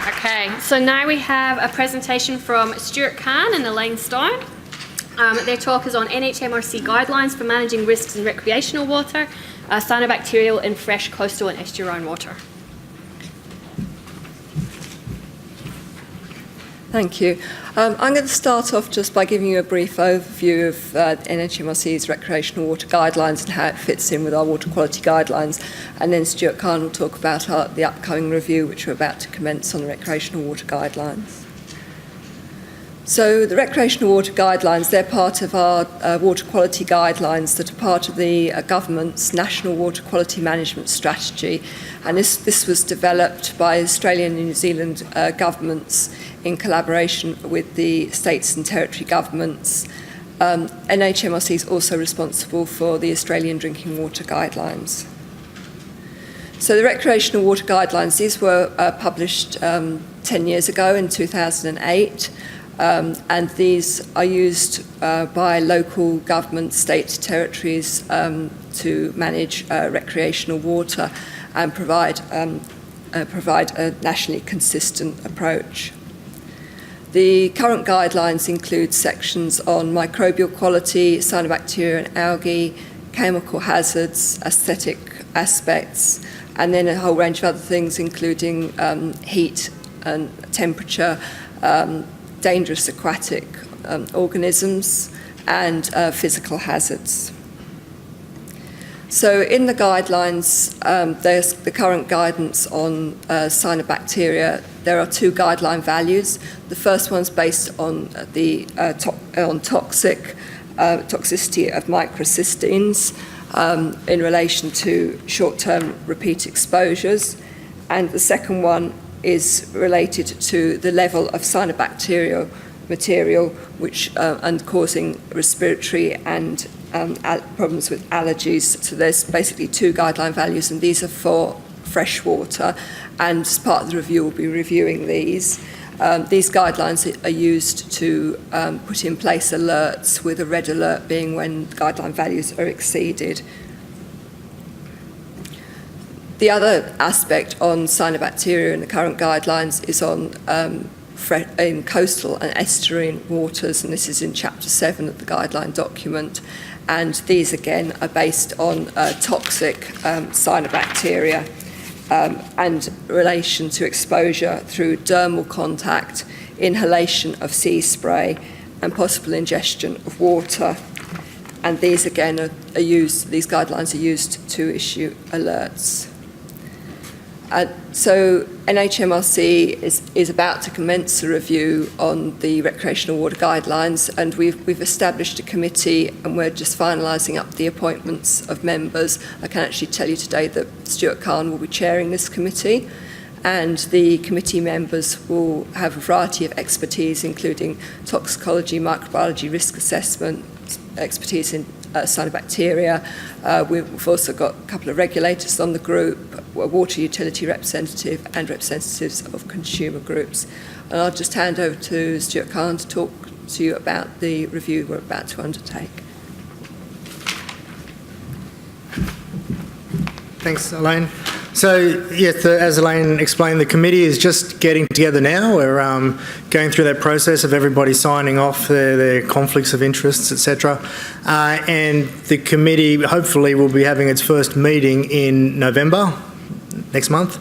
Okay, so now we have a presentation from Stuart and Elaine. Their talk is on NHMRC guidelines for managing risks in recreational water, cyanobacterial in fresh coastal and estuarine water. Thank you. I'm going to start off just by giving you a brief overview of NHMRC's recreational water guidelines and how it fits in with our water quality guidelines. And then Stuart Kahn will talk about the upcoming review, which we're about to commence on the recreational water guidelines. So the recreational water guidelines, they're part of our water quality guidelines that are part of the government's National Water Quality Management Strategy. And this was developed by Australian and New Zealand governments in collaboration with the states and territory governments. NHMRC is also responsible for the Australian Drinking Water Guidelines. So the recreational water guidelines, these were published 10 years ago in 2008. And these are used by local government, state territories to manage recreational water and provide a nationally consistent approach. The current guidelines include sections on microbial quality, cyanobacteria and algae, chemical hazards, aesthetic aspects, and then a whole range of other things including heat and temperature, dangerous aquatic organisms, and physical hazards. So in the guidelines, there's the current guidance on cyanobacteria. There are two guideline values. The first one's based on the toxicity of microcystines in relation to short-term repeat exposures, and the second one is related to the level of cyanobacterial material which and causing respiratory and problems with allergies. So there's basically two guideline values, and these are for fresh water, and as part of the review we'll be reviewing these. These guidelines are used to put in place alerts, with a red alert being when guideline values are exceeded. The other aspect on cyanobacteria in the current guidelines is on in coastal and estuarine waters, and this is in Chapter 7 of the guideline document. And these again are based on toxic cyanobacteria and relation to exposure through dermal contact, inhalation of sea spray, and possible ingestion of water. And these again these guidelines are used to issue alerts. So NHMRC is about to commence a review on the recreational water guidelines, and we've established a committee, and we're just finalising up the appointments of members. I can actually tell you today that Stuart Kahn will be chairing this committee, and the committee members will have a variety of expertise, including toxicology, microbiology, risk assessment, expertise in cyanobacteria. We've also got a couple of regulators on the group, a water utility representative, and representatives of consumer groups. And I'll just hand over to Stuart Kahn to talk to you about the review we're about to undertake. Thanks, Elaine. So, yes, as Elaine explained, the committee is just getting together now. We're going through that process of everybody signing off their conflicts of interests, etc. And the committee hopefully will be having its first meeting in November, next month.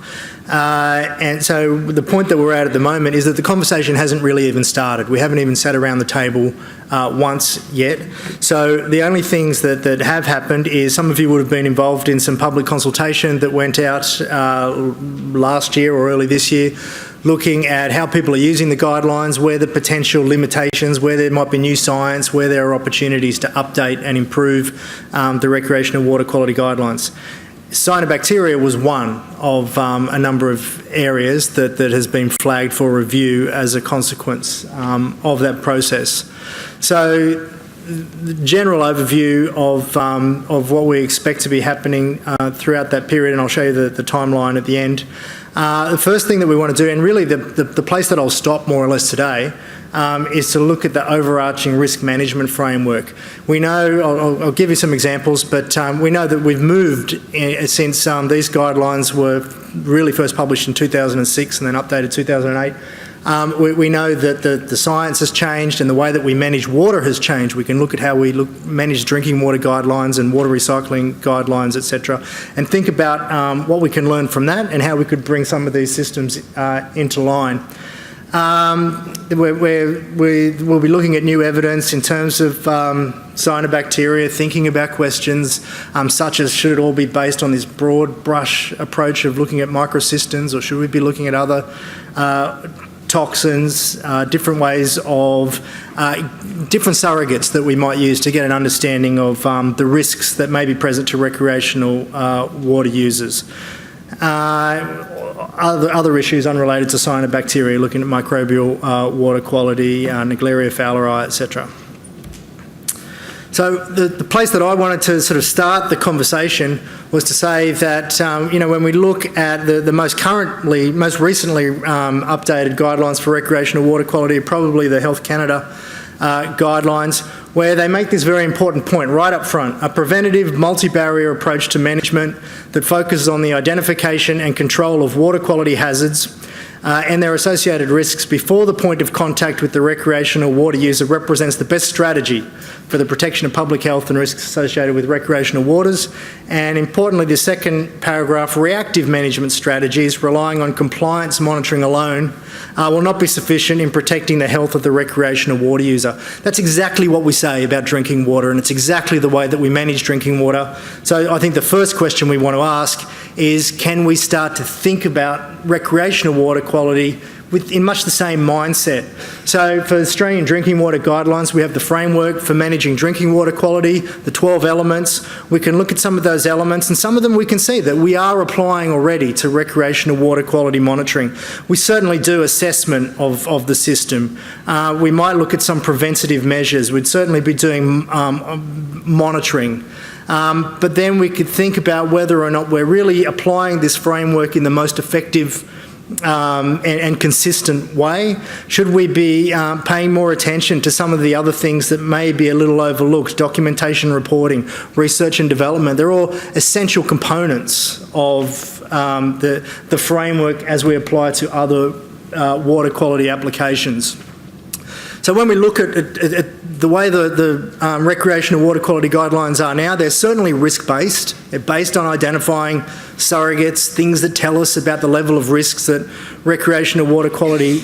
And so the point that we're at the moment is that the conversation hasn't really even started. We haven't even sat around the table once yet. So the only things that have happened is some of you would have been involved in some public consultation that went out last year or early this year, looking at how people are using the guidelines, where the potential limitations, where there might be new science, where there are opportunities to update and improve the recreational water quality guidelines. Cyanobacteria was one of a number of areas that has been flagged for review as a consequence of that process. So the general overview of what we expect to be happening throughout that period, and I'll show you the timeline at the end. The first thing that we want to do, and really the place that I'll stop more or less today, is to look at the overarching risk management framework. We know, I'll give you some examples, but we know that we've moved since these guidelines were really first published in 2006 and then updated 2008. We know that the science has changed and the way that we manage water has changed. We can look at how we manage drinking water guidelines and water recycling guidelines, etc., and think about what we can learn from that and how we could bring some of these systems into line. We'll be looking at new evidence in terms of cyanobacteria, thinking about questions such as should it all be based on this broad brush approach of looking at microsystems, or should we be looking at other toxins, different ways of, different surrogates that we might use to get an understanding of the risks that may be present to recreational water users. Other issues unrelated to cyanobacteria, looking at microbial water quality, Naegleria fowleri, etc. So the place that I wanted to sort of start the conversation was to say that, when we look at the most recently updated guidelines for recreational water quality, probably the Health Canada guidelines, where they make this very important point right up front: a preventative multi-barrier approach to management that focuses on the identification and control of water quality hazards and their associated risks before the point of contact with the recreational water user represents the best strategy for the protection of public health and risks associated with recreational waters. And importantly, the second paragraph, reactive management strategies relying on compliance monitoring alone will not be sufficient in protecting the health of the recreational water user. That's exactly what we say about drinking water, and it's exactly the way that we manage drinking water. So I think the first question we want to ask is, can we start to think about recreational water quality in much the same mindset? So for Australian drinking water guidelines, we have the framework for managing drinking water quality, the 12 elements. We can look at some of those elements, and some of them we can see that we are applying already to recreational water quality monitoring. We certainly do assessment of the system. We might look at some preventative measures. We'd certainly be doing monitoring. But then we could think about whether or not we're really applying this framework in the most effective and consistent way. Should we be paying more attention to some of the other things that may be a little overlooked? Documentation, reporting, research and development, they're all essential components of the framework as we apply to other water quality applications. So when we look at the way the recreational water quality guidelines are now, they're certainly risk-based. They're based on identifying surrogates, things that tell us about the level of risks that recreational water quality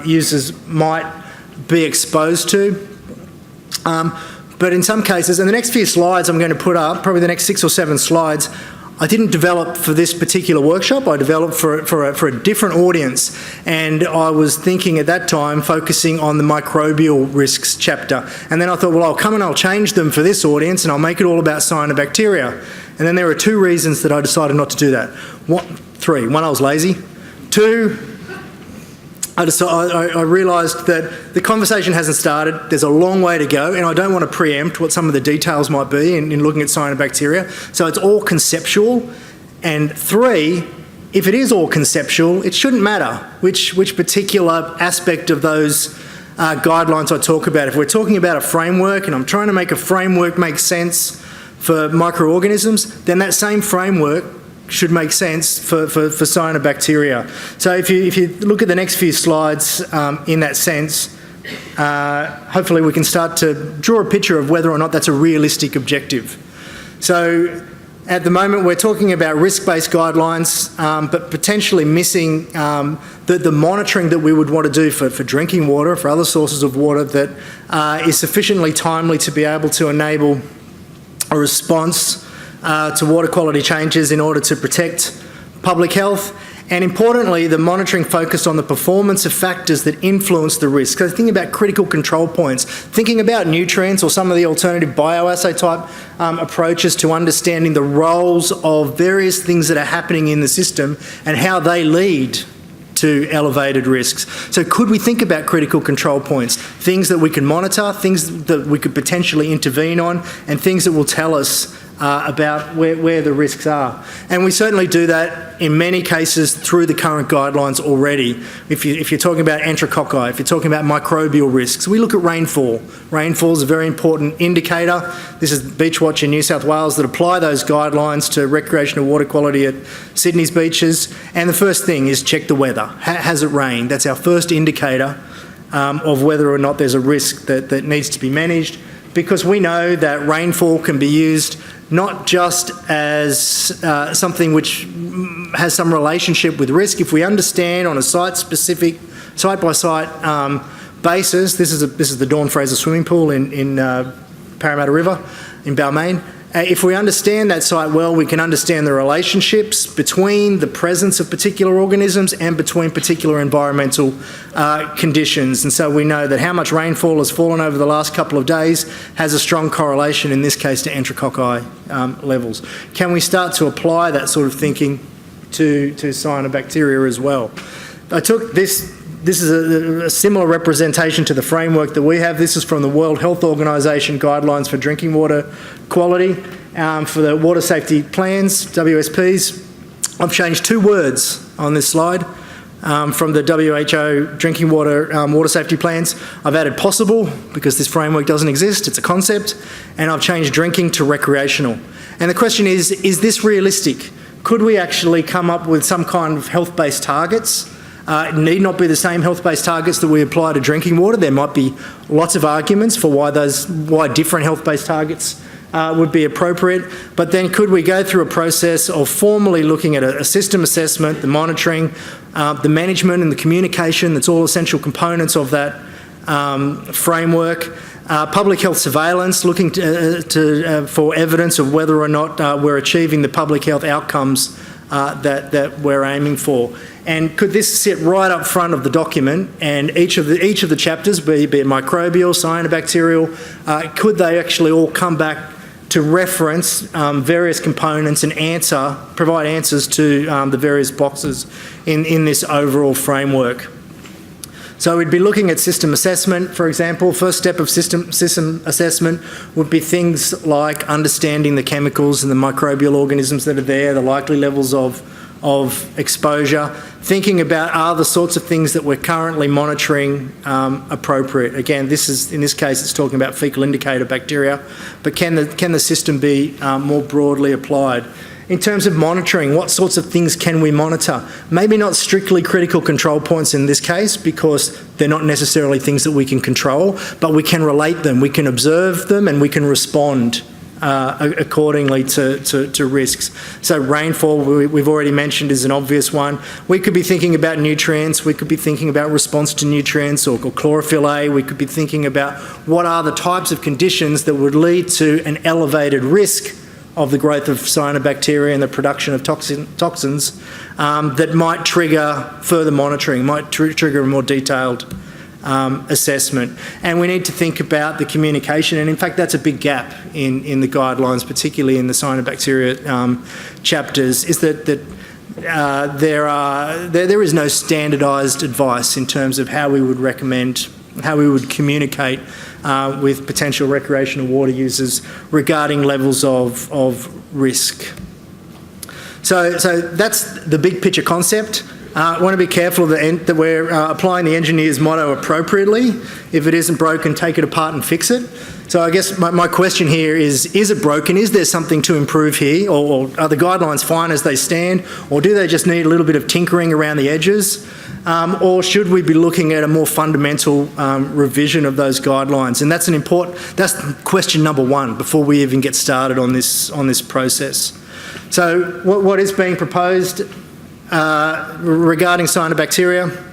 users might be exposed to. But in some cases, and the next few slides I'm going to put up, probably the next 6 or 7 slides, I didn't develop for this particular workshop. I developed for a different audience, and I was thinking at that time focusing on the microbial risks chapter. And then I thought, well, I'll come and I'll change them for this audience and I'll make it all about cyanobacteria. And then there were 2 reasons that I decided not to do that. 3. 1, I was lazy. 2, I realised that the conversation hasn't started. There's a long way to go, and I don't want to preempt what some of the details might be in looking at cyanobacteria. So it's all conceptual. And 3, if it is all conceptual, it shouldn't matter which particular aspect of those guidelines I talk about. If we're talking about a framework and I'm trying to make a framework make sense for microorganisms, then that same framework should make sense for cyanobacteria. So if you look at the next few slides in that sense, hopefully we can start to draw a picture of whether or not that's a realistic objective. So at the moment we're talking about risk-based guidelines, but potentially missing the monitoring that we would want to do for drinking water, for other sources of water that is sufficiently timely to be able to enable a response to water quality changes in order to protect public health. And importantly, the monitoring focused on the performance of factors that influence the risk. So thinking about critical control points, thinking about nutrients or some of the alternative bioassay type approaches to understanding the roles of various things that are happening in the system and how they lead to elevated risks. So could we think about critical control points, things that we can monitor, things that we could potentially intervene on, and things that will tell us about where the risks are. And we certainly do that in many cases through the current guidelines already. If you're talking about enterococci, if you're talking about microbial risks, we look at rainfall. Rainfall is a very important indicator. This is Beachwatch in New South Wales that apply those guidelines to recreational water quality at Sydney's beaches. And the first thing is check the weather. Has it rained? That's our first indicator of whether or not there's a risk that needs to be managed, because we know that rainfall can be used not just as something which has some relationship with risk. If we understand on a site-specific, site-by-site basis, this is the Dawn Fraser swimming pool in Parramatta River in Balmain. If we understand that site well, we can understand the relationships between the presence of particular organisms and between particular environmental conditions. And so we know that how much rainfall has fallen over the last couple of days has a strong correlation, in this case, to enterococci levels. Can we start to apply that sort of thinking to cyanobacteria as well? I took this is a similar representation to the framework that we have. This is from the World Health Organization Guidelines for Drinking Water Quality for the Water Safety Plans, WSPs. I've changed 2 words on this slide from the WHO Drinking Water Safety Plans. I've added possible because this framework doesn't exist, it's a concept, and I've changed drinking to recreational. And the question is this realistic? Could we actually come up with some kind of health-based targets? It need not be the same health-based targets that we apply to drinking water. There might be lots of arguments for why different health-based targets would be appropriate. But then could we go through a process of formally looking at a system assessment, the monitoring, the management and the communication, that's all essential components of that framework. Public health surveillance, looking for evidence of whether or not we're achieving the public health outcomes that we're aiming for. And could this sit right up front of the document, and each of the chapters, be it microbial, cyanobacterial, could they actually all come back to reference various components and provide answers to the various boxes in this overall framework? So we'd be looking at system assessment, for example. First step of system assessment would be things like understanding the chemicals and the microbial organisms that are there, the likely levels of exposure, thinking about are the sorts of things that we're currently monitoring appropriate. Again, in this case it's talking about fecal indicator bacteria, but can the system be more broadly applied? In terms of monitoring, what sorts of things can we monitor? Maybe not strictly critical control points in this case, because they're not necessarily things that we can control, but we can relate them, we can observe them, and we can respond accordingly to risks. So rainfall, we've already mentioned, is an obvious one. We could be thinking about nutrients, we could be thinking about response to nutrients or chlorophyll A, we could be thinking about what are the types of conditions that would lead to an elevated risk of the growth of cyanobacteria and the production of toxins that might trigger further monitoring, might trigger a more detailed assessment. And we need to think about the communication, and in fact that's a big gap in the guidelines, particularly in the cyanobacteria chapters, is that there is no standardised advice in terms of how we would recommend, how we would communicate with potential recreational water users regarding levels of risk. So that's the big picture concept. I want to be careful that we're applying the engineer's motto appropriately. If it isn't broken, take it apart and fix it. So I guess my question here is it broken? Is there something to improve here? Or are the guidelines fine as they stand? Or do they just need a little bit of tinkering around the edges? Or should we be looking at a more fundamental revision of those guidelines? And that's question number 1 before we even get started on this process. So what is being proposed regarding cyanobacteria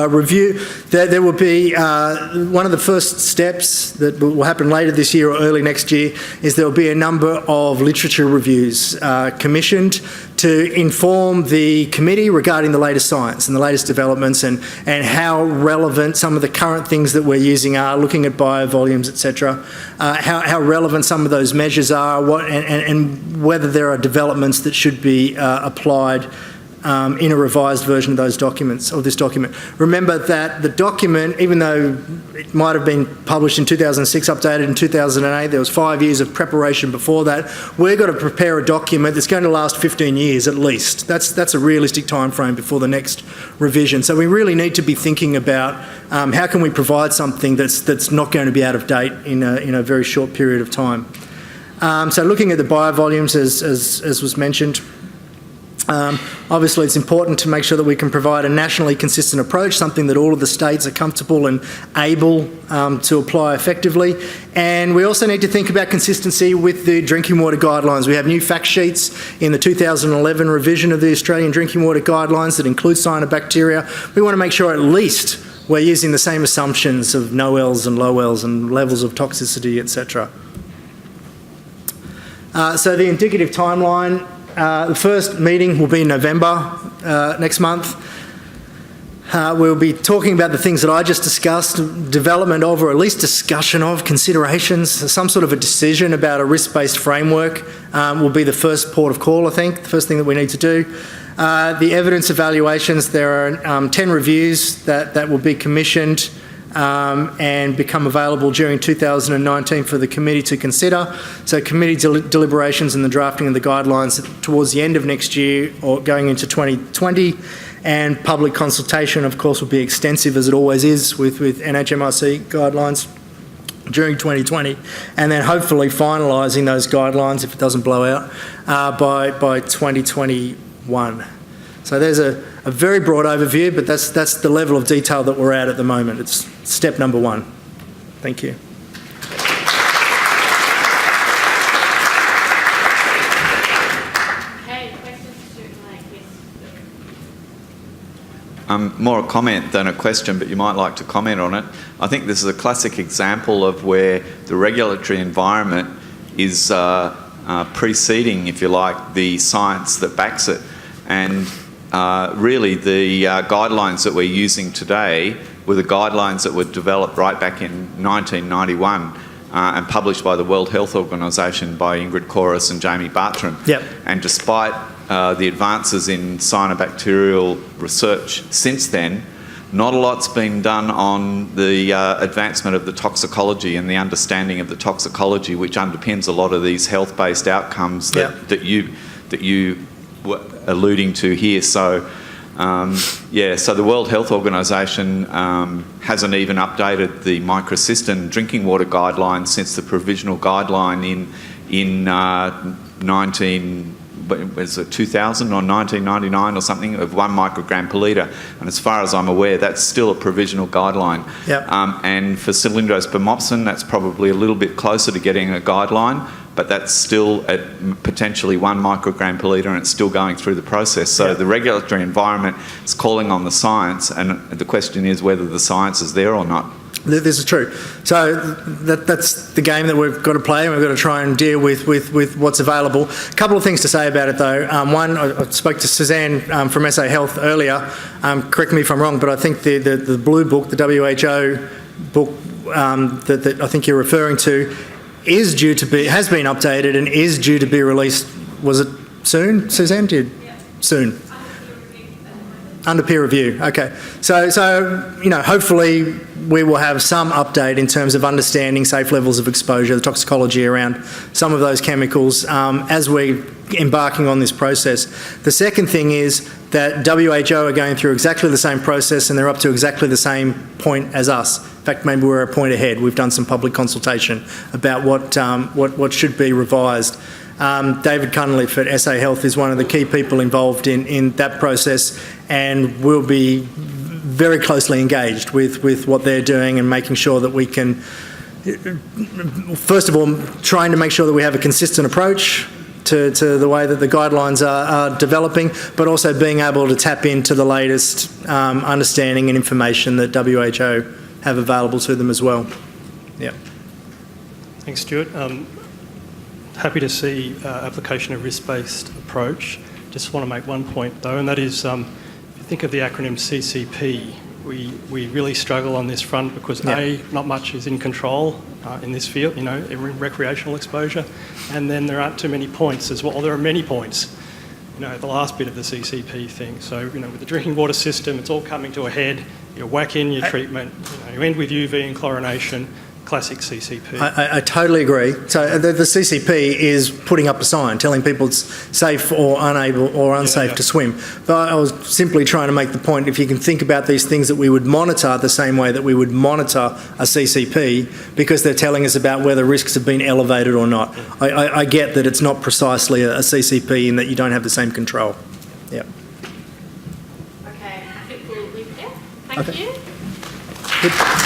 review, there will be one of the first steps that will happen later this year or early next year is there will be a number of literature reviews commissioned to inform the committee regarding the latest science and the latest developments and how relevant some of the current things that we're using are, looking at biovolumes, etc., how relevant some of those measures are, and whether there are developments that should be applied in a revised version of those documents, of this document. Remember that the document, even though it might have been published in 2006, updated in 2008, there was 5 years of preparation before that. We've got to prepare a document that's going to last 15 years at least. That's a realistic time frame before the next revision. So we really need to be thinking about how can we provide something that's not going to be out of date in a very short period of time. So looking at the biovolumes, as was mentioned, obviously it's important to make sure that we can provide a nationally consistent approach, something that all of the states are comfortable and able to apply effectively. And we also need to think about consistency with the drinking water guidelines. We have new fact sheets in the 2011 revision of the Australian Drinking Water Guidelines that include cyanobacteria. We want to make sure at least we're using the same assumptions of NOELs and LOELs and levels of toxicity, etc. So the indicative timeline, the first meeting will be in November next month. We'll be talking about the things that I just discussed, development of, or at least discussion of, considerations, some sort of a decision about a risk-based framework will be the first port of call, I think, the first thing that we need to do. The evidence evaluations, there are 10 reviews that will be commissioned and become available during 2019 for the committee to consider. So committee deliberations and the drafting of the guidelines towards the end of next year or going into 2020, and public consultation, of course, will be extensive as it always is with NHMRC guidelines during 2020, and then hopefully finalising those guidelines, if it doesn't blow out, by 2021. So there's a very broad overview, but that's the level of detail that we're at the moment. It's step number one. Thank you. Okay, questions, Stuart and Elaine? Yes. More a comment than a question, but you might like to comment on it. I think this is a classic example of where the regulatory environment is preceding, if you like, the science that backs it. And really the guidelines that we're using today were the guidelines that were developed right back in 1991 and published by the World Health Organization by Ingrid Corus and Jamie Bartram. Yep. And despite the advances in cyanobacterial research since then, not a lot's been done on the advancement of the toxicology and the understanding of the toxicology, which underpins a lot of these health-based outcomes that you were alluding to here. So, so the World Health Organization hasn't even updated the microcystin drinking water guidelines since the provisional guideline in 2000 or 1999 or something, of 1 microgram per litre. And as far as I'm aware, that's still a provisional guideline. Yep. And for cylindrospermopsin, that's probably a little bit closer to getting a guideline, but that's still at potentially 1 microgram per litre, and it's still going through the process. So the regulatory environment is calling on the science, and the question is whether the science is there or not. This is true. So that's the game that we've got to play, and we've got to try and deal with what's available. A couple of things to say about it, though. One, I spoke to Suzanne from SA Health earlier. Correct me if I'm wrong, but I think the blue book, the WHO book that I think you're referring to, has been updated and is due to be released. Was it soon, Suzanne? Soon. Under peer review. Okay. So hopefully we will have some update in terms of understanding safe levels of exposure, the toxicology around some of those chemicals as we're embarking on this process. The second thing is that WHO are going through exactly the same process, and they're up to exactly the same point as us. In fact, maybe we're a point ahead. We've done some public consultation about what should be revised. David Cunliffe at SA Health is one of the key people involved in that process, and will be very closely engaged with what they're doing and making sure that we can, first of all, trying to make sure that we have a consistent approach to the way that the guidelines are developing, but also being able to tap into the latest understanding and information that WHO have available to them as well. Yeah. Thanks, Stuart. Happy to see application of risk-based approach. Just want to make one point though, and that is, if you think of the acronym CCP, we really struggle on this front because not much is in control in this field, in recreational exposure, and then there aren't too many points as well. There are many points, the last bit of the CCP thing. So, with the drinking water system, it's all coming to a head. You whack in your treatment, you end with UV and chlorination, classic CCP. I totally agree. So the CCP is putting up a sign telling people it's safe or unable or unsafe to swim. But I was simply trying to make the point, if you can think about these things that we would monitor the same way that we would monitor a CCP, because they're telling us about whether risks have been elevated or not. I get that it's not precisely a CCP in that you don't have the same control. Yeah. Okay, I think we'll leave it there. Thank you. Good.